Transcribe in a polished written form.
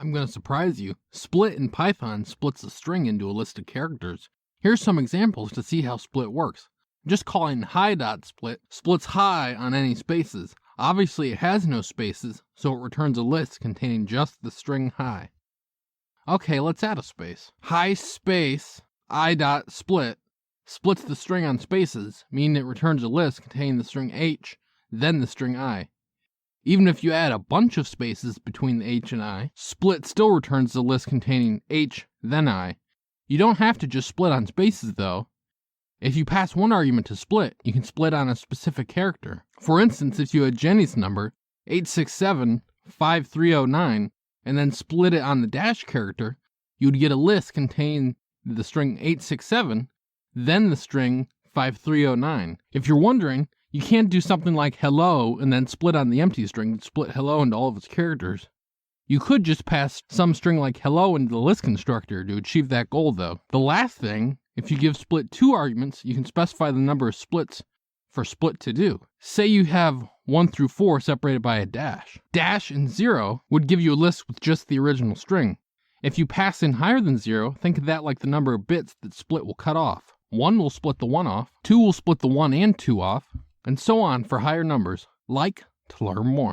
I'm going to surprise you. Split in Python splits a string into a list of characters. Here's some examples to see how split works. Just calling hi.split splits hi on any spaces. Obviously it has no spaces, so it returns a list containing just the string hi. Okay, let's add a space. Hi space I.split splits the string on spaces, meaning it returns a list containing the string h, then the string I. Even if you add a bunch of spaces between the h and I, split still returns the list containing h, then I. You don't have to just split on spaces though. If you pass one argument to split, you can split on a specific character. For instance, if you had Jenny's number, 8675309, and then split it on the dash character, you would get a list containing the string 867, then the string 5309. If you're wondering, you can't do something like hello and then split on the empty string and split hello into all of its characters. You could just pass some string like hello into the list constructor to achieve that goal though. The last thing, if you give split 2 arguments, you can specify the number of splits for split to do. Say you have 1 through 4 separated by a dash. Dash and 0 would give you a list with just the original string. If you pass in higher than 0, think of that like the number of bits that split will cut off. 1 will split the 1 off, 2 will split the 1 and 2 off, and so on for higher numbers. Like to learn more.